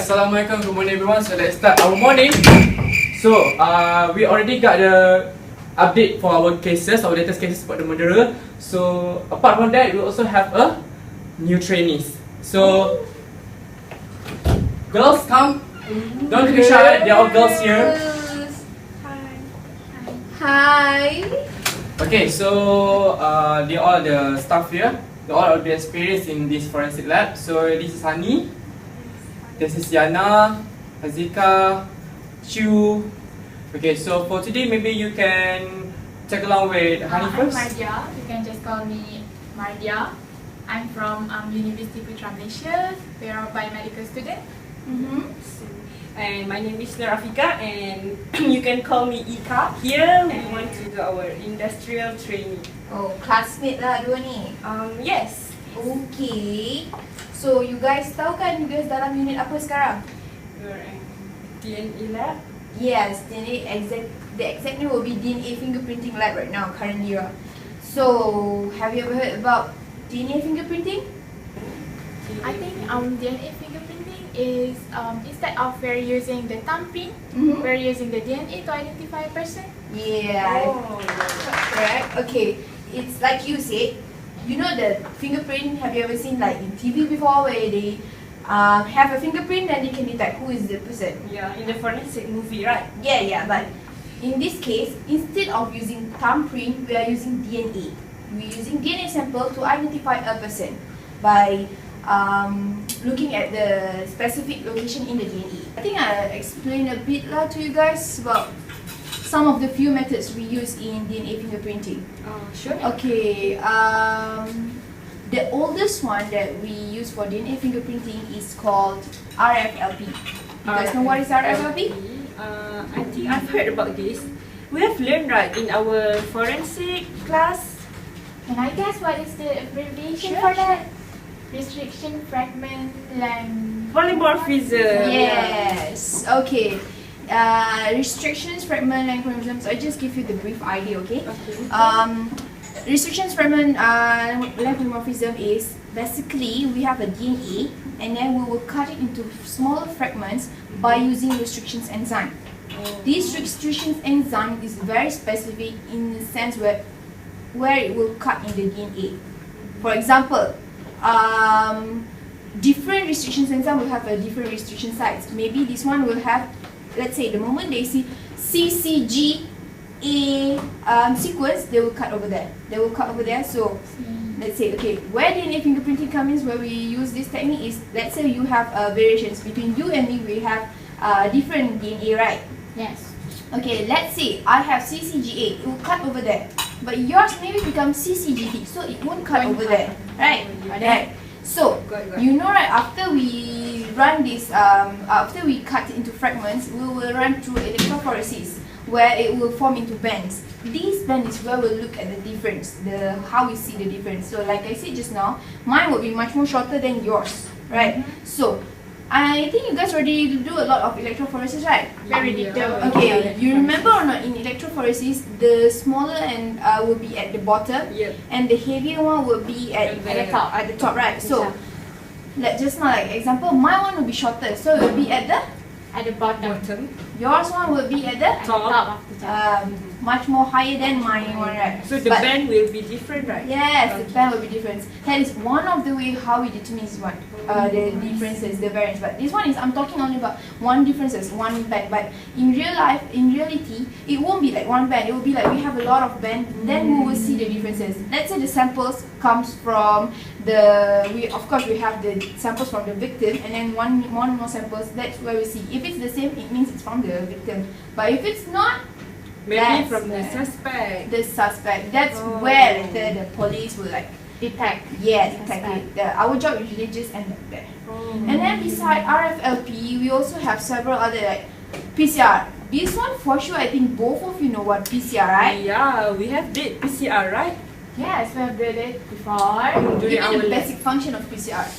Assalamualaikum, good morning everyone. So let's start our morning. So we already got the update for our cases, our latest cases about the murderer. So apart from that, we also have a new trainees. So girls, come. Don't be shy. They're all girls here. Hi. Okay, so they all the staff here. They all have experience in this forensic lab. So this is Hani. This is Yana, Azika, Chu. Okay, so for today, maybe you can tag along with Hani first. I'm Mardia. You can just call me Mardia. I'm from University Putra Malaysia. We are a biomedical student. And my name is Rafika, and you can call me Ika. Here we want to do our industrial training. Oh, classmate lah dua ni. Yes. Okay. So you guys tahu kan you guys dalam unit apa sekarang? We're in DNA lab. Yes, the exact name will be DNA fingerprinting lab right now currently. So have you ever heard about DNA fingerprinting? I think DNA fingerprinting is instead of we're using the thumbprint, we're using the DNA to identify a person. Yeah, correct. Okay, it's like you said. You know the fingerprint, have you ever seen like in TV before where they have a fingerprint and they can detect who is the person? Yeah, in the forensic movie, right? Yeah, but in this case, instead of using thumbprint, we are using DNA. We're using DNA sample to identify a person by looking at the specific location in the DNA. I think I explained a bit lah to you guys about some of the few methods we use in DNA fingerprinting. Sure. Okay, the oldest one that we use for DNA fingerprinting is called RFLP. You guys know what is RFLP? I think I've heard about this. We have learned right in our forensic class. Can I guess what is the abbreviation for that? Restriction fragment length. Polymorphism. Yes. Okay. Restrictions, fragment, length polymorphisms. I just give you the brief idea, okay? Restrictions, fragment, length polymorphism is basically we have a DNA and then we will cut it into smaller fragments by using restrictions enzyme. This restrictions enzyme is very specific in the sense where it will cut in the DNA. For example, different restrictions enzyme will have a different restriction sites. Maybe this one will have, let's say, the moment they see CCGA sequence, they will cut over there. So let's say, okay, where DNA fingerprinting comes in, where we use this technique is, let's say you have variations between you and me. We have different DNA, right? Yes. Okay, let's say I have CCGA, it will cut over there, but yours maybe becomes CCGT, so it won't cut over there, right? Right. So you know, right? After we run this, after we cut it into fragments, we will run through electrophoresis, where it will form into bands. These bands is where we'll look at the difference, how we see the difference. So like I said just now, mine will be much more shorter than yours, right? So I think you guys already do a lot of electrophoresis, right? Very detailed. Okay, you remember or not, in electrophoresis, the smaller end will be at the bottom, and the heavier one will be at the top, right? So, like just now, like example, my one will be shorter, so it will be at the bottom. Yours one will be at the top of the top. Much more higher than my one, right? So the band will be different, right? Yes, the band will be different. That is one of the way how we determine this one, the differences, the variance. But this one is, I'm talking only about one differences, one band. But in real life, in reality, it won't be like one band. It will be like we have a lot of band. Then we will see the differences. Let's say the samples comes from of course we have the samples from the victim, and then one more samples. That's where we see. If it's the same, it means it's from the victim. But if it's not, maybe from the suspect. The suspect. That's where the police will like Detect. Yes, exactly. Our job usually just end up there. And then beside RFLP, we also have several other like PCR. This one for sure, I think both of you know what PCR, right? Yeah, we have did PCR, right? Yes, we have did it before. Give me the basic function of PCR.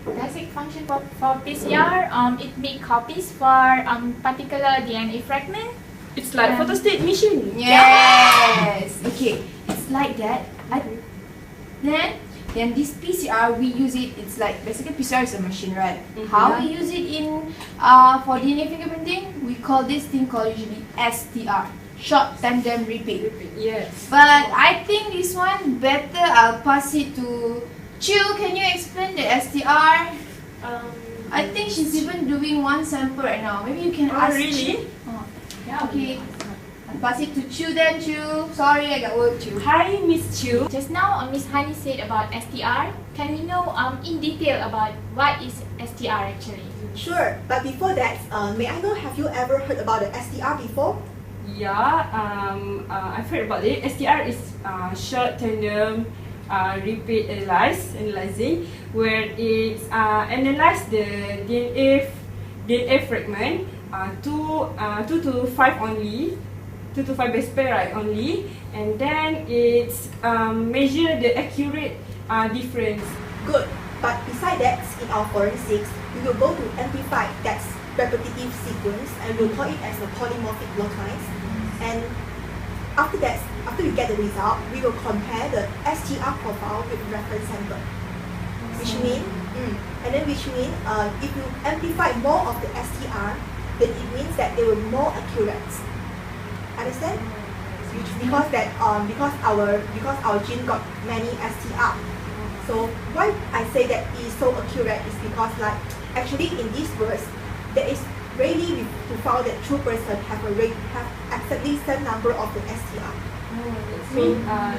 Basic function for PCR, it make copies for particular DNA fragment. It's like photostat machine. Yes. Okay, it's like that. Then Then this PCR, we use it, it's like, basically PCR is a machine, right? How we use it in, for DNA fingerprinting, we call this thing called usually STR, short tandem repeat. Yes. But I think this one better, I'll pass it to Chu. Can you explain the STR? I think she's even doing one sample right now. Maybe you can ask really? Chu. Oh. Yeah, okay. I'll pass it to Chu then, Chu. Sorry, I got work, Chu. Hi, Miss Chu. Just now, Miss Hani said about STR. Can we know in detail about what is STR actually? Sure, but before that, may I know, have you ever heard about the STR before? Yeah, I've heard about it. STR is short tandem repeat analyzing, where it's analyze the DNA fragment 2 to 5 only, 2 to 5 base pair right only, and then it's measure the accurate difference. Good, but beside that, in our forensics, we will go to amplify that repetitive sequence and we'll call it as a polymorphic locus. And after that, after we get the result, we will compare the STR profile with reference sample. Which means, if you amplify more of the STR, then it means that they will be more accurate. Understand? Because our gene got many STR. So why I say that it is so accurate is because actually in these words, there is really to found that two person have exactly same number of the STR. So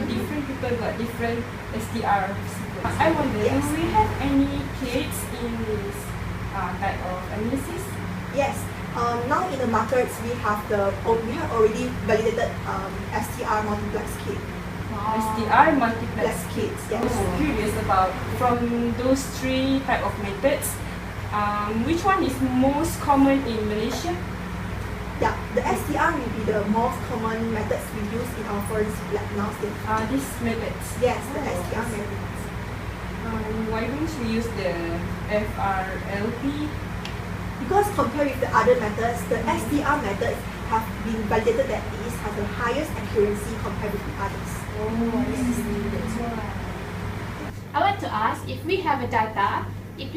different people got different STR sequence. I wonder, do we have any kids in this type of analysis? Yes. Now in the markets we have already validated STR multiplex kit. STR multiplex kits. Yes. I was curious about, from those three type of methods, which one is most common in Malaysia? Yeah, the STR will be the most common methods we use in our forensic lab nowadays. These methods? Yes, the STR methods. Why don't we use the FRLP? Because compared with the other methods, the STR methods have been validated that it has the highest accuracy compared with the others. That's why. I want to ask, if we have a data, it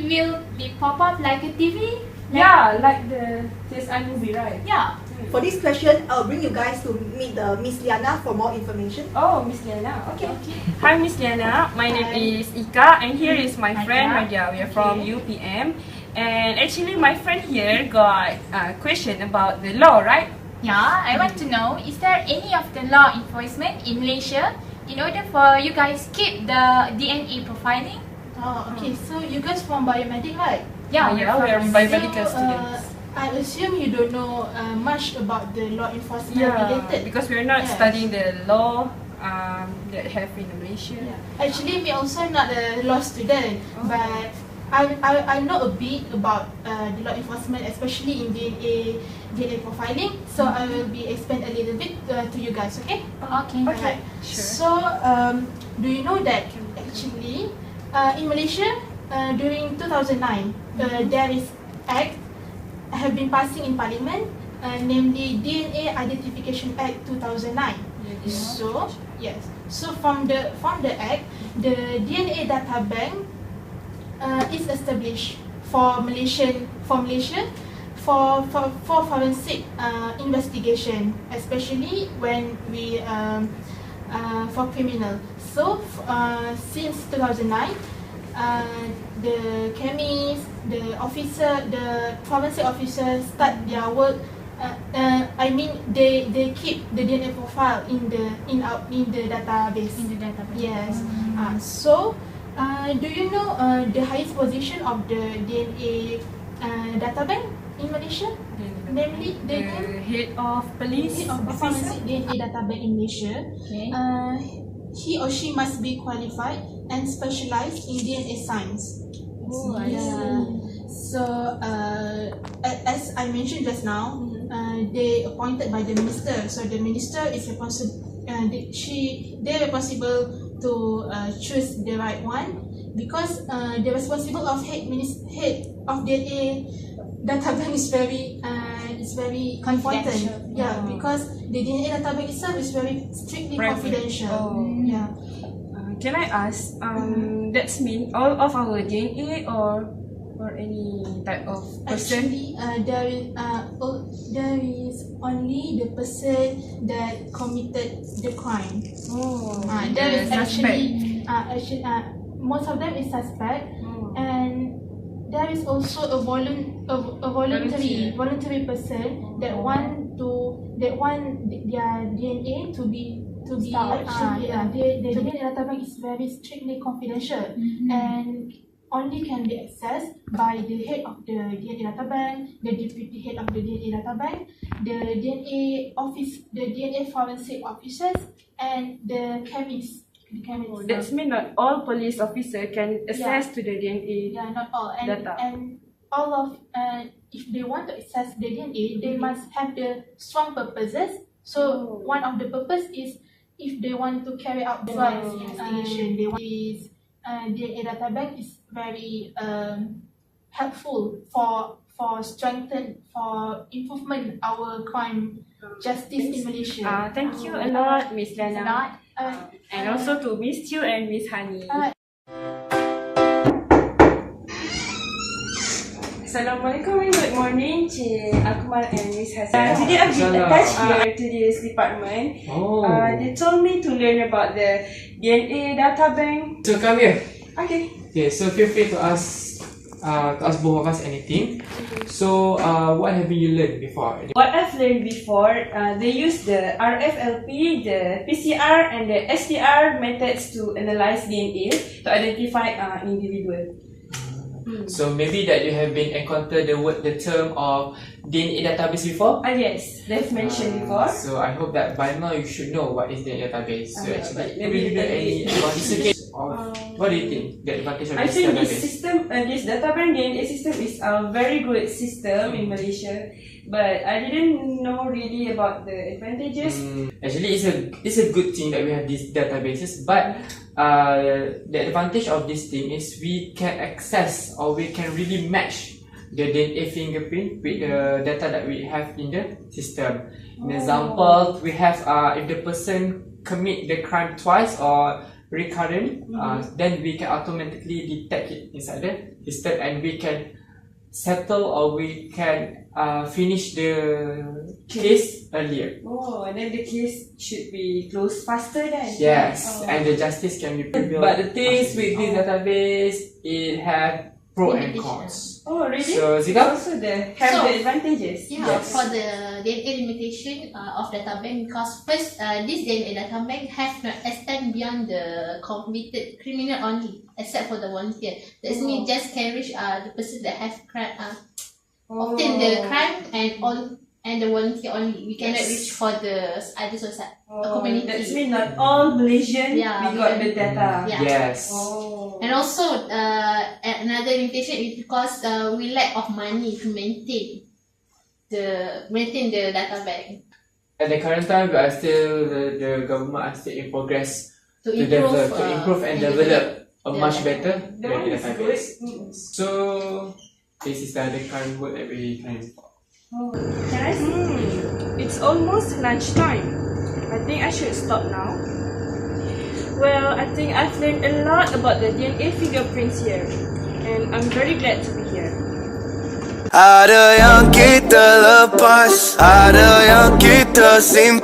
will be pop up like a TV? Yeah, like the CSI movie, right? Yeah. For this question, I'll bring you guys to meet the Miss Liana for more information. Oh, Miss Liana. Okay. Hi, Miss Liana. My name is Ika, and here is my friend Madia. We are from UPM, and actually, my friend here got a question about the law, right? Yeah, I want to know, is there any of the law enforcement in Malaysia in order for you guys keep the DNA profiling? Oh, okay. So you guys from biomedic, right? Yeah, we are biomedical students. I assume you don't know much about the law enforcement related. Because we are not studying the law that have in Malaysia. Yeah. Actually, me also not a law student, but I know a bit about the law enforcement, especially in DNA profiling. So I will be explain a little bit to you guys. Okay? Okay. Alright. Sure. So do you know that actually in Malaysia during 2009 there is act have been passing in Parliament, namely DNA Identification Act 2009. So yes, so from the act, the DNA data bank is established for Malaysia for forensic investigation, especially when we for criminal. So since 2009, the chemists, the forensic officers start their work. I mean, they keep the DNA profile in the database. In the database. Yes. So, do you know the highest position of the DNA data bank in Malaysia? Namely, the head of police head of the forensic DNA data bank in Malaysia. Okay. He or she must be qualified and specialized in DNA science. Oh, I see. So, as I mentioned just now, they appointed by the minister. So the minister is responsible. They're responsible to choose the right one, because the responsible of head of DNA data bank is very important. Yeah, because the DNA data bank itself is very strictly Private. confidential. Oh. Yeah. can I ask, that's mean all of our DNA or any type of person? Actually, there is only the person that committed the crime. Oh, There is the actually most of them is suspect, and there is also a voluntary person that want their DNA to be the DNA database is very strictly confidential and only can be accessed by the head of the DNA databank, the deputy head of the DNA databank, the DNA office, the DNA forensic officers, and the chemists. That's mean not all police officer can access to the DNA. Yeah, not all. Data. And all of if they want to access the DNA, they must have the strong purposes. So one of the purpose is if they want to carry out the investigation, they want this DNA databank is very helpful for improvement our crime justice in Malaysia. Thank you a lot, Miss Lana. And also to Miss Chiu and Miss Hani. Assalamualaikum and good morning, Cik Akmal and Miss Hassan. Today I've been attached here to this department. They told me to learn about the DNA data bank. So come here. Okay. Okay, so feel free to ask both of us anything. So what have you learned before? What I've learned before, they use the RFLP, the PCR, and the STR methods to analyze DNA to identify individual. So maybe that you have been encountered the term of DNA database before? Yes, they've mentioned before. So I hope that by now you should know what is DNA database. So actually, maybe maybe any advantage of what do you think the advantage of I this think database? this system, this databank DNA system is a very good system in Malaysia, but I didn't know really about the advantages. Actually, it's a good thing that we have these databases, but the advantage of this thing is we can access or we can really match the DNA fingerprint with the data that we have in the system. An example, we have if the person commit the crime twice or recurrently, then we can automatically detect it inside the system and we can settle or we can finish the case earlier. And then the case should be closed faster then. Yes, and the justice can be prevailed. But the things with this database, it have pro and cons. Really? So Zika? Also the advantages. Yeah, for the DNA limitation of databank, because first this DNA databank have not extend beyond the convicted criminal only, except for the volunteer. That means just can reach the person that have obtained the crime and the volunteer only. We cannot reach for the other society community. That means not all Malaysian we got the data. Yes. And also another limitation is because we lack of money to maintain the data bank. At the current time, we are still the government are still in progress To improve and develop a much better That one is database. good. So this is the current work that we can use. Can I see? It's almost lunchtime. I think I should stop now. Well, I think I've learned a lot about the DNA fingerprints here, and I'm very glad to be here. Ada yang kita lepas, ada yang kita simpan.